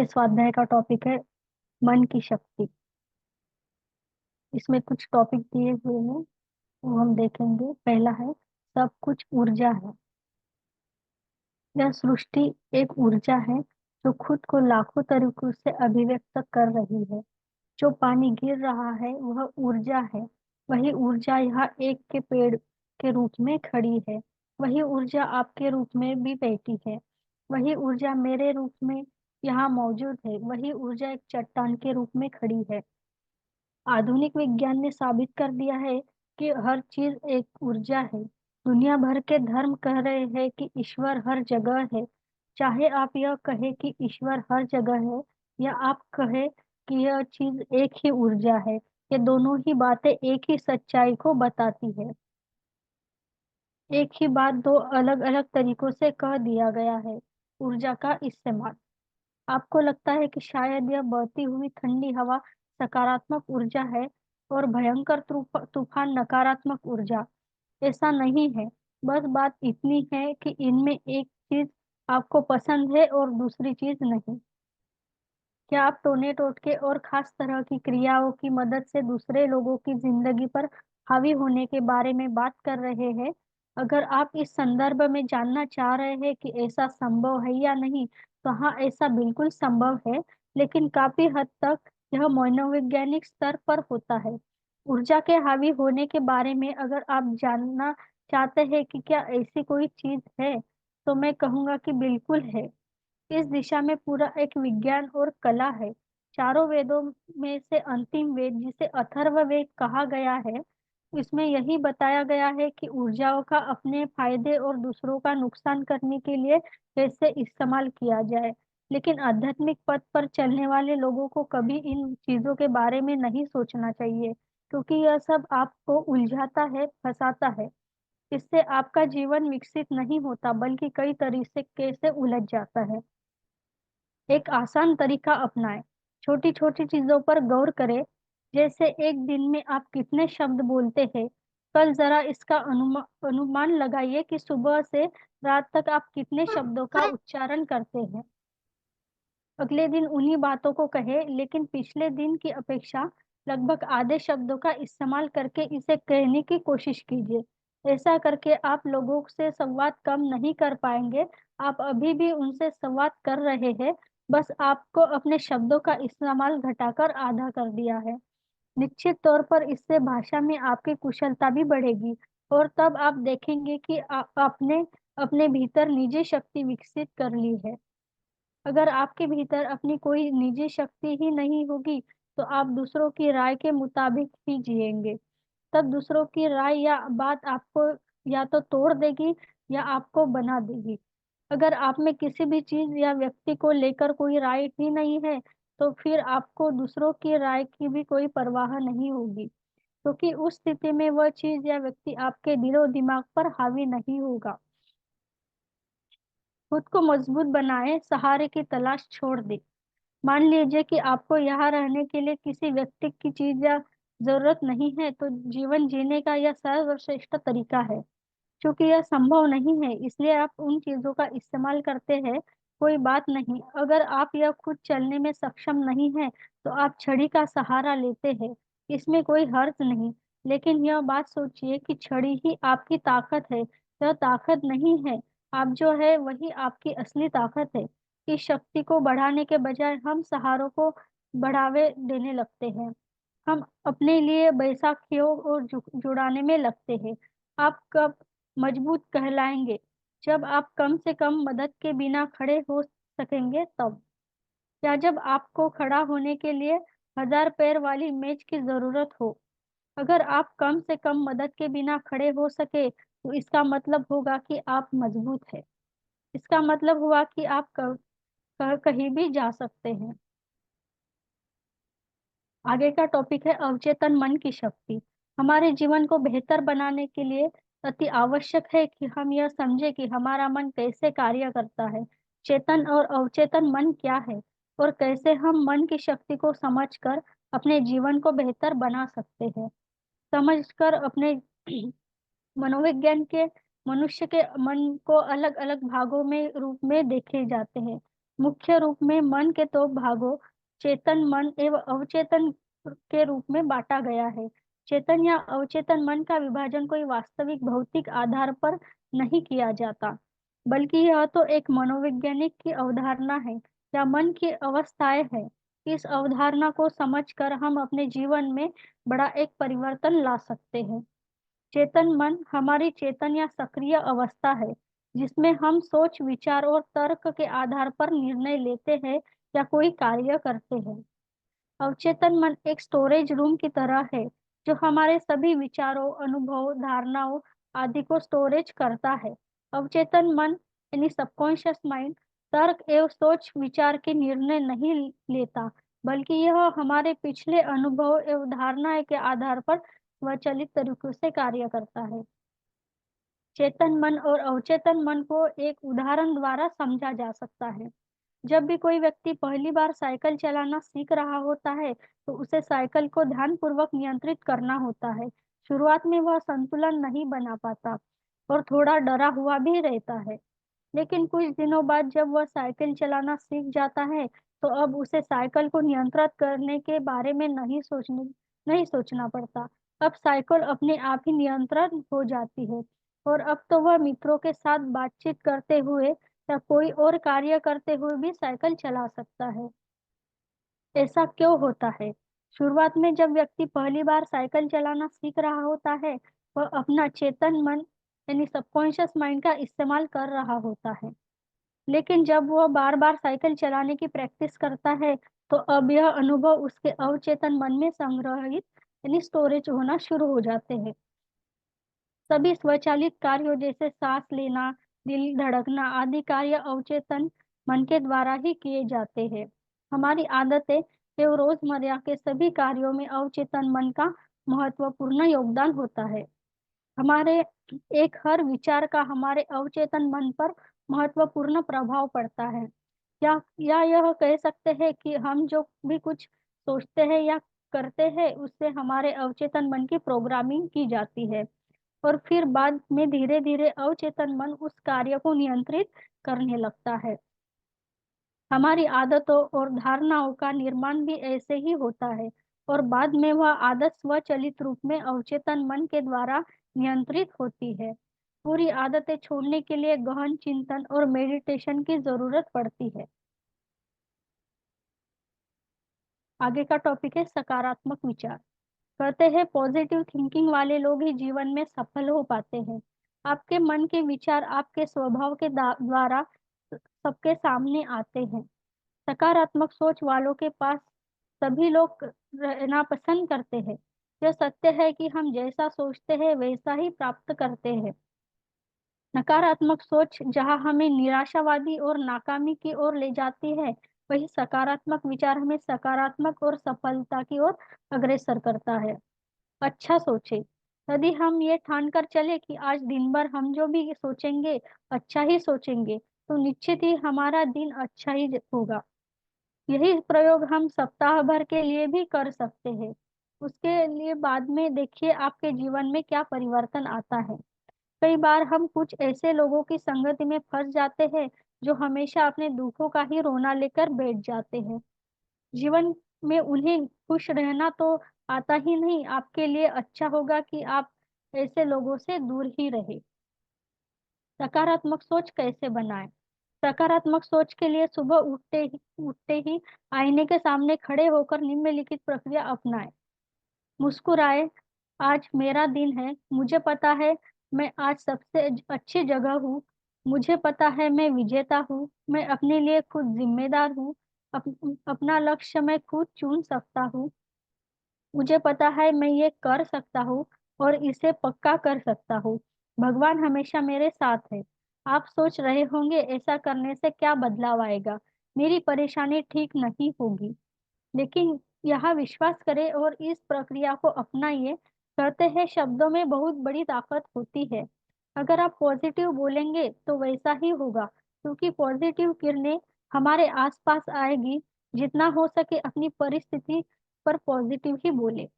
स्वाध्याय का टॉपिक है मन की शक्ति। इसमें कुछ टॉपिक दिए हुए हैं, वो हम देखेंगे। पहला है, सब कुछ ऊर्जा है। यह सृष्टि एक ऊर्जा है जो खुद को लाखों तरीकों से अभिव्यक्त कर रही है। जो पानी गिर रहा है वह ऊर्जा है। वही ऊर्जा यहाँ एक के पेड़ के रूप में खड़ी है। वही ऊर्जा आपके रूप में भी बैठी है। वही ऊर्जा मेरे रूप में यहाँ मौजूद है। वही ऊर्जा एक चट्टान के रूप में खड़ी है। आधुनिक विज्ञान ने साबित कर दिया है कि हर चीज एक ऊर्जा है। दुनिया भर के धर्म कह रहे हैं कि ईश्वर हर जगह है। चाहे आप यह कहे कि ईश्वर हर जगह है या आप कहे कि यह चीज एक ही ऊर्जा है, ये दोनों ही बातें एक ही सच्चाई को बताती है। एक ही बात दो अलग अलग तरीकों से कह दिया गया है। ऊर्जा का इस्तेमाल। आपको लगता है कि शायद यह बहती हुई ठंडी हवा सकारात्मक ऊर्जा है और भयंकर तूफान नकारात्मक ऊर्जा। ऐसा नहीं है। बस बात इतनी है कि इनमें एक चीज आपको पसंद है और दूसरी चीज नहीं। क्या आप टोने टोटके और खास तरह की क्रियाओं की मदद से दूसरे लोगों की जिंदगी पर हावी होने के बारे में बात कर रहे हैं? अगर आप इस संदर्भ में जानना चाह रहे हैं कि ऐसा संभव है या नहीं, तो हाँ, ऐसा बिल्कुल संभव है, लेकिन काफी हद तक यह मनोवैज्ञानिक स्तर पर होता है। ऊर्जा के हावी होने के बारे में अगर आप जानना चाहते हैं कि क्या ऐसी कोई चीज है, तो मैं कहूंगा कि बिल्कुल है। इस दिशा में पूरा एक विज्ञान और कला है। चारों वेदों में से अंतिम वेद, जिसे अथर्ववेद कहा गया है, इसमें यही बताया गया है कि ऊर्जाओं का अपने फायदे और दूसरों का नुकसान करने के लिए कैसे इस्तेमाल किया जाए। लेकिन आध्यात्मिक पथ पर चलने वाले लोगों को कभी इन चीजों के बारे में नहीं सोचना चाहिए, क्योंकि यह सब आपको उलझाता है, फंसाता है। इससे आपका जीवन विकसित नहीं होता, बल्कि कई तरीके से उलझ जाता है। एक आसान तरीका अपनाएं। छोटी छोटी चीजों पर गौर करें। जैसे एक दिन में आप कितने शब्द बोलते हैं। कल जरा इसका अनुमान लगाइए कि सुबह से रात तक आप कितने शब्दों का उच्चारण करते हैं। अगले दिन उन्हीं बातों को कहे, लेकिन पिछले दिन की अपेक्षा लगभग आधे शब्दों का इस्तेमाल करके इसे कहने की कोशिश कीजिए। ऐसा करके आप लोगों से संवाद कम नहीं कर पाएंगे। आप अभी भी उनसे संवाद कर रहे हैं, बस आपको अपने शब्दों का इस्तेमाल घटाकर आधा कर दिया है। निश्चित तौर पर इससे भाषा में आपकी कुशलता भी बढ़ेगी, और तब आप देखेंगे कि आपने अपने भीतर निजी शक्ति विकसित कर ली है। अगर आपके भीतर अपनी कोई निजी शक्ति ही नहीं होगी, तो आप दूसरों की राय के मुताबिक ही जिएंगे। तब दूसरों की राय या बात आपको या तो तोड़ देगी या आपको बना देगी। अगर आप में किसी भी चीज या व्यक्ति को लेकर कोई राय ही नहीं है, तो फिर आपको दूसरों की राय की भी कोई परवाह नहीं होगी, क्योंकि उस स्थिति में वह चीज या व्यक्ति आपके दिलो दिमाग पर हावी नहीं होगा। खुद को मजबूत बनाए, सहारे की तलाश छोड़ दे। मान लीजिए कि आपको यहाँ रहने के लिए किसी व्यक्ति की चीज या जरूरत नहीं है, तो जीवन जीने का यह सर्वश्रेष्ठ तरीका है। क्योंकि यह संभव नहीं है, इसलिए आप उन चीजों का इस्तेमाल करते हैं। कोई बात नहीं, अगर आप यह खुद चलने में सक्षम नहीं है, तो आप छड़ी का सहारा लेते हैं। इसमें कोई हर्ज नहीं। लेकिन यह बात सोचिए कि छड़ी ही आपकी ताकत है। यह ताकत नहीं है, आप जो है वही आपकी असली ताकत है। इस शक्ति को बढ़ाने के बजाय हम सहारों को बढ़ावे देने लगते हैं। हम अपने लिए बैसाखियों और जुड़ाने में लगते हैं। आप कब मजबूत कहलाएंगे? जब आप कम से कम मदद के बिना खड़े हो सकेंगे तब। या जब आपको खड़ा होने के लिए 1000 पैर वाली मेज की जरूरत हो। अगर आप कम से कम मदद के बिना खड़े हो सके, तो इसका मतलब होगा कि आप मजबूत है। इसका मतलब हुआ कि आप कहीं भी जा सकते हैं। आगे का टॉपिक है अवचेतन मन की शक्ति। हमारे जीवन को बेहतर बनाने के लिए अति आवश्यक है कि हम यह समझे कि हमारा मन कैसे कार्य करता है। चेतन और अवचेतन मन क्या है, और कैसे हम मन की शक्ति को समझकर अपने जीवन को बेहतर बना सकते हैं। समझकर अपने मनोविज्ञान के मनुष्य के मन को अलग अलग भागों में रूप में देखे जाते हैं। मुख्य रूप में मन के दो भागों, चेतन मन एवं अवचेतन के रूप में बांटा गया है। चेतन या अवचेतन मन का विभाजन कोई वास्तविक भौतिक आधार पर नहीं किया जाता, बल्कि यह तो एक मनोवैज्ञानिक की अवधारणा है या मन की अवस्थाएं है। इस अवधारणा को समझकर हम अपने जीवन में बड़ा एक परिवर्तन ला सकते हैं। चेतन मन हमारी चेतन या सक्रिय अवस्था है, जिसमें हम सोच विचार और तर्क के आधार पर निर्णय लेते हैं या कोई कार्य करते हैं। अवचेतन मन एक स्टोरेज रूम की तरह है, जो हमारे सभी विचारों, अनुभवों, धारणाओं आदि को स्टोरेज करता है। अवचेतन मन यानी सबकॉन्शियस माइंड तर्क एवं सोच विचार के निर्णय नहीं लेता, बल्कि यह हमारे पिछले अनुभव एवं धारणाएं के आधार पर स्वचालित तरीकों से कार्य करता है। चेतन मन और अवचेतन मन को एक उदाहरण द्वारा समझा जा सकता है। जब भी कोई व्यक्ति पहली बार साइकिल चलाना सीख रहा होता है, तो उसे साइकिल को ध्यानपूर्वक नियंत्रित करना होता है। शुरुआत में वह संतुलन नहीं बना पाता और थोड़ा डरा हुआ भी रहता है। लेकिन कुछ दिनों बाद जब वह साइकिल चलाना सीख जाता है, तो अब उसे साइकिल को नियंत्रित करने के बारे में नहीं सोचना पड़ता। अब साइकिल अपने आप ही नियंत्रण हो जाती है और अब तो वह मित्रों के साथ बातचीत करते हुए या कोई और कार्य करते हुए भी साइकिल चला सकता है। ऐसा क्यों होता है? शुरुआत में जब व्यक्ति पहली बार साइकिल चलाना सीख रहा होता है, वह अपना चेतन मन यानी सबकॉन्शियस माइंड का इस्तेमाल कर रहा होता है। लेकिन जब वह बार बार साइकिल चलाने की प्रैक्टिस करता है, तो अब यह अनुभव उसके अवचेतन मन में संग्रहित यानी स्टोरेज होना शुरू हो जाते हैं। सभी स्वचालित कार्यों जैसे सांस लेना, दिल धड़कना आदि कार्य अवचेतन मन के द्वारा ही किए जाते हैं। हमारी आदतें एवं रोजमर्रा के सभी कार्यों में अवचेतन मन का महत्वपूर्ण योगदान होता है। हमारे एक हर विचार का हमारे अवचेतन मन पर महत्वपूर्ण प्रभाव पड़ता है। या यह कह सकते हैं कि हम जो भी कुछ सोचते हैं या करते हैं, उससे हमारे अवचेतन मन की प्रोग्रामिंग की जाती है और फिर बाद में धीरे धीरे अवचेतन मन उस कार्य को नियंत्रित करने लगता है। हमारी आदतों और धारणाओं का निर्माण भी ऐसे ही होता है और बाद में वह आदत स्वचालित रूप में अवचेतन मन के द्वारा नियंत्रित होती है। पूरी आदतें छोड़ने के लिए गहन चिंतन और मेडिटेशन की जरूरत पड़ती है। आगे का टॉपिक है सकारात्मक विचार। कहते हैं पॉजिटिव थिंकिंग वाले लोग ही जीवन में सफल हो पाते हैं। आपके मन के विचार आपके स्वभाव के द्वारा सबके सामने आते हैं। सकारात्मक सोच वालों के पास सभी लोग रहना पसंद करते हैं। यह सत्य है कि हम जैसा सोचते हैं वैसा ही प्राप्त करते हैं। नकारात्मक सोच जहां हमें निराशावादी और नाकामी की ओर ले जाती है, वही सकारात्मक विचार हमें सकारात्मक और सफलता की ओर अग्रसर करता है। अच्छा सोचे। यदि हम ये ठान कर चले कि आज दिन भर हम जो भी सोचेंगे अच्छा ही सोचेंगे, तो निश्चित ही हमारा दिन अच्छा ही होगा। यही प्रयोग हम सप्ताह भर के लिए भी कर सकते हैं। उसके लिए बाद में देखिए आपके जीवन में क्या परिवर्तन आता है। कई बार हम कुछ ऐसे लोगों की संगति में फंस जाते हैं, जो हमेशा अपने दुखों का ही रोना लेकर बैठ जाते हैं। जीवन में उन्हें खुश रहना तो आता ही नहीं। आपके लिए अच्छा होगा कि आप ऐसे लोगों से दूर ही रहे। सकारात्मक सोच कैसे बनाएं? सकारात्मक सोच के लिए सुबह उठते ही आईने के सामने खड़े होकर निम्नलिखित प्रक्रिया अपनाएं। मुस्कुराए। आज मेरा दिन है, मुझे पता है मैं आज सबसे अच्छी जगह हूँ। मुझे पता है मैं विजेता हूँ। मैं अपने लिए खुद जिम्मेदार हूँ। अपना लक्ष्य मैं खुद चुन सकता हूँ। मुझे पता है मैं ये कर सकता हूँ और इसे पक्का कर सकता हूँ। भगवान हमेशा मेरे साथ है। आप सोच रहे होंगे ऐसा करने से क्या बदलाव आएगा, मेरी परेशानी ठीक नहीं होगी। लेकिन यहाँ विश्वास करें और इस प्रक्रिया को अपनाइए। कहते हैं शब्दों में बहुत बड़ी ताकत होती है। अगर आप पॉजिटिव बोलेंगे तो वैसा ही होगा, क्योंकि पॉजिटिव किरणें हमारे आसपास आएगी। जितना हो सके अपनी परिस्थिति पर पॉजिटिव ही बोले।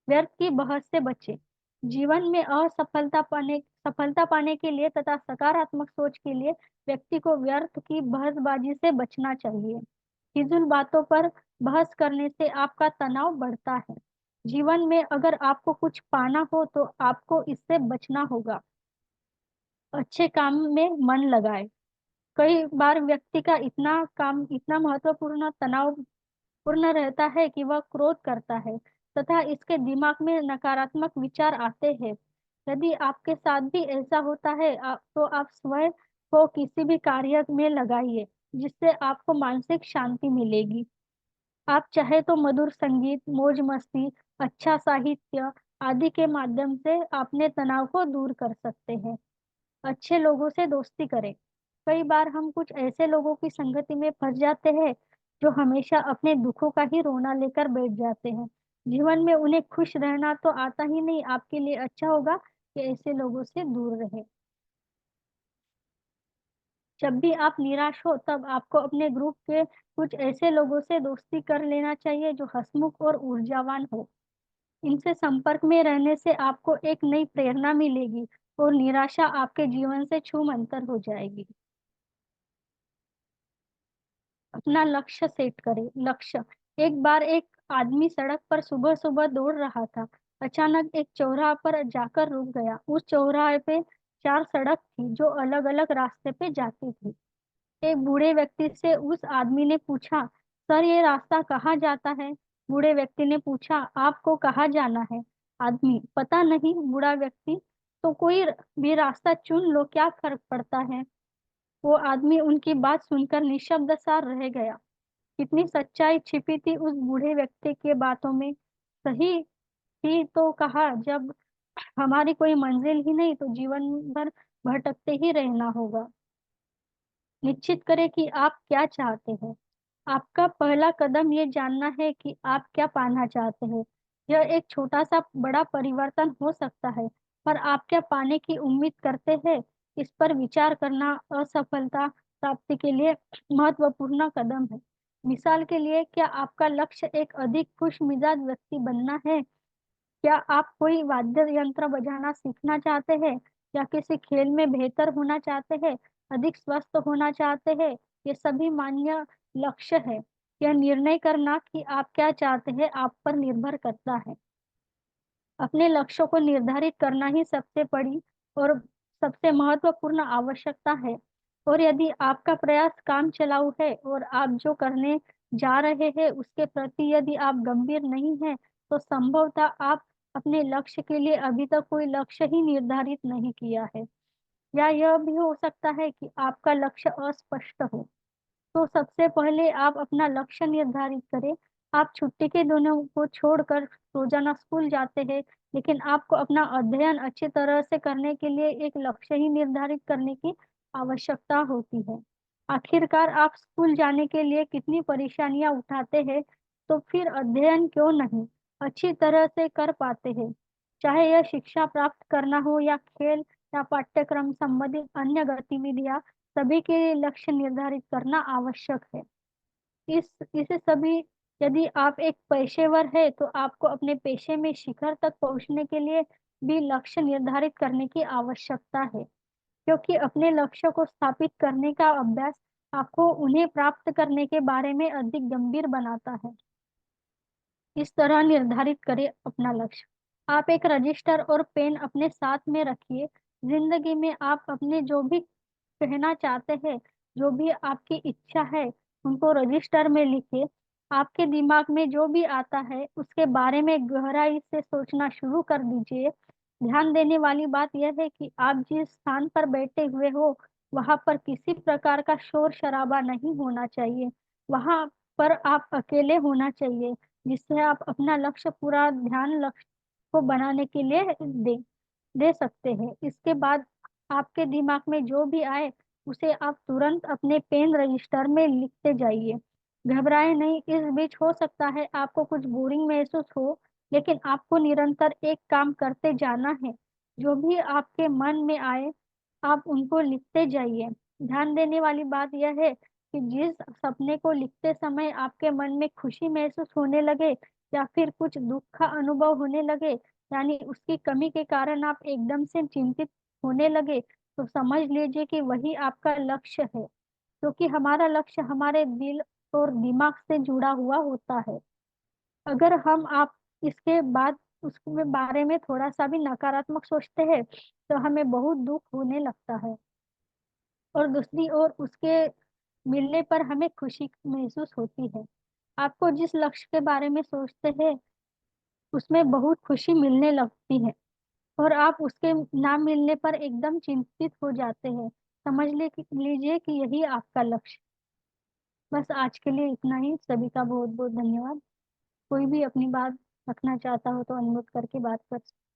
व्यर्थ की बहस से बचे। जीवन में असफलता पाने सफलता पाने के लिए तथा सकारात्मक सोच के लिए व्यक्ति को व्यर्थ की बहसबाजी से बचना चाहिए। फिजूल बातों पर बहस करने से आपका तनाव बढ़ता है। जीवन में अगर आपको कुछ पाना हो तो आपको इससे बचना होगा। अच्छे काम में मन लगाए। कई बार व्यक्ति का इतना काम इतना महत्वपूर्ण तनाव पूर्ण रहता है कि वह क्रोध करता है तथा इसके दिमाग में नकारात्मक विचार आते हैं। यदि आपके साथ भी ऐसा होता है तो आप स्वयं को किसी भी कार्य में लगाइए जिससे आपको मानसिक शांति मिलेगी। आप चाहे तो मधुर संगीत, मौज मस्ती, अच्छा साहित्य आदि के माध्यम से अपने तनाव को दूर कर सकते हैं। अच्छे लोगों से दोस्ती करें। कई बार हम कुछ ऐसे लोगों की संगति में फंस जाते हैं जो हमेशा अपने दुखों का ही रोना लेकर बैठ जाते हैं। जीवन में उन्हें खुश रहना तो आता ही नहीं। आपके लिए अच्छा होगा कि ऐसे लोगों से दूर रहे। जब भी आप निराश हो तब आपको अपने ग्रुप के कुछ ऐसे लोगों से दोस्ती कर लेना चाहिए जो हंसमुख और ऊर्जावान हो। इनसे संपर्क में रहने से आपको एक नई प्रेरणा मिलेगी और निराशा आपके जीवन से छूमंतर हो जाएगी। अपना लक्ष्य सेट करें। लक्ष्य। एक बार एक आदमी सड़क पर सुबह सुबह दौड़ रहा था। अचानक एक चौराहा पर जाकर रुक गया। उस चौराहे पे चार सड़क थी जो अलग अलग रास्ते पे जाती थी। एक बूढ़े व्यक्ति से उस आदमी ने पूछा, सर ये रास्ता कहाँ जाता है? बूढ़े व्यक्ति ने पूछा, आपको कहाँ जाना है? आदमी, पता नहीं बूढ़ा व्यक्ति। तो कोई भी रास्ता चुन लो, क्या फर्क पड़ता है? वो आदमी उनकी बात सुनकर निशब्द सा रह गया। कितनी सच्चाई छिपी थी उस बूढ़े व्यक्ति के बातों में। सही ही तो कहा, जब हमारी कोई मंजिल ही नहीं तो जीवन भर भटकते ही रहना होगा। निश्चित करें कि आप क्या चाहते हैं। आपका पहला कदम ये जानना है कि आप क्या पाना चाहते हैं। यह एक छोटा सा बड़ा परिवर्तन हो सकता है, पर आप क्या पाने की उम्मीद करते हैं, इस पर विचार करना असफलता प्राप्ति के लिए महत्वपूर्ण कदम है। मिसाल के लिए, क्या आपका लक्ष्य एक अधिक खुश मिजाज व्यक्ति बनना है? क्या आप कोई वाद्य यंत्र बजाना सीखना चाहते हैं या किसी खेल में बेहतर होना चाहते हैं, अधिक स्वस्थ होना चाहते हैं? ये सभी मान्य लक्ष्य है। यह निर्णय करना कि आप क्या चाहते हैं आप पर निर्भर करता है। अपने लक्ष्यों को निर्धारित करना ही सबसे बड़ी और सबसे महत्वपूर्ण आवश्यकता है। और यदि आपका प्रयास काम चलाऊ है और आप जो करने जा रहे हैं उसके प्रति यदि आप गंभीर नहीं हैं, तो संभवतः आप अपने लक्ष्य के लिए अभी तक कोई लक्ष्य ही निर्धारित नहीं किया है। या यह भी हो सकता है कि आपका लक्ष्य अस्पष्ट हो। तो सबसे पहले आप अपना लक्ष्य निर्धारित करें। आप छुट्टी के दिनों को छोड़कर रोजाना स्कूल जाते हैं, लेकिन आपको अपना अध्ययन अच्छी तरह से करने के लिए एक लक्ष्य ही निर्धारित करने की आवश्यकता होती है। आखिरकार आप स्कूल जाने के लिए कितनी परेशानियां उठाते हैं, तो फिर अध्ययन क्यों नहीं अच्छी तरह से कर पाते हैं। चाहे यह शिक्षा प्राप्त करना हो या खेल या पाठ्यक्रम संबंधित अन्य गतिविधियां, सभी के लिए लक्ष्य निर्धारित करना आवश्यक है। इसे सभी यदि आप एक पेशेवर है तो आपको अपने पेशे में शिखर तक पहुंचने के लिए भी लक्ष्य निर्धारित करने की आवश्यकता है, क्योंकि अपने लक्ष्य को स्थापित करने का अभ्यास आपको उन्हें प्राप्त करने के बारे में अधिक गंभीर बनाता है। इस तरह निर्धारित करें अपना लक्ष्य। आप एक रजिस्टर और पेन अपने साथ में रखिए। जिंदगी में आप अपने जो भी कहना चाहते हैं, जो भी आपकी इच्छा है, उनको रजिस्टर में लिखिए। आपके दिमाग में जो भी आता है उसके बारे में गहराई से सोचना शुरू कर दीजिए। ध्यान देने वाली बात यह है कि आप जिस स्थान पर बैठे हुए हो वहां पर किसी प्रकार का शोर शराबा नहीं होना चाहिए। वहां पर आप अकेले होना चाहिए, जिससे आप अपना लक्ष्य पूरा ध्यान लक्ष्य को बनाने के लिए दे सकते हैं। इसके बाद आपके दिमाग में जो भी आए उसे आप तुरंत अपने पेन रजिस्टर में लिखते जाइए। घबराए नहीं। इस बीच हो सकता है आपको कुछ बोरिंग महसूस हो, लेकिन आपको निरंतर एक काम करते जाना है। जो भी आपके मन में आए आप उनको लिखते जाइए। ध्यान देने वाली बात यह है कि जिस सपने को लिखते समय आपके मन में खुशी महसूस होने लगे या फिर कुछ दुख का अनुभव होने लगे, यानी उसकी कमी के कारण आप एकदम से चिंतित होने लगे तो समझ लीजिए कि वही आपका लक्ष्य है, क्योंकि हमारा लक्ष्य हमारे दिल और दिमाग से जुड़ा हुआ होता है। अगर हम आप इसके बाद उसके बारे में थोड़ा सा भी नकारात्मक सोचते हैं तो हमें बहुत दुख होने लगता है, और दूसरी ओर उसके मिलने पर हमें खुशी महसूस होती है। आपको जिस लक्ष्य के बारे में सोचते हैं उसमें बहुत खुशी मिलने लगती है, और आप उसके ना मिलने पर एकदम चिंतित हो जाते हैं। समझ लीजिए कि यही आपका लक्ष्य। बस आज के लिए इतना ही। सभी का बहुत बहुत धन्यवाद। कोई भी अपनी बात रखना चाहता हो तो अनुरोध करके बात कर सकते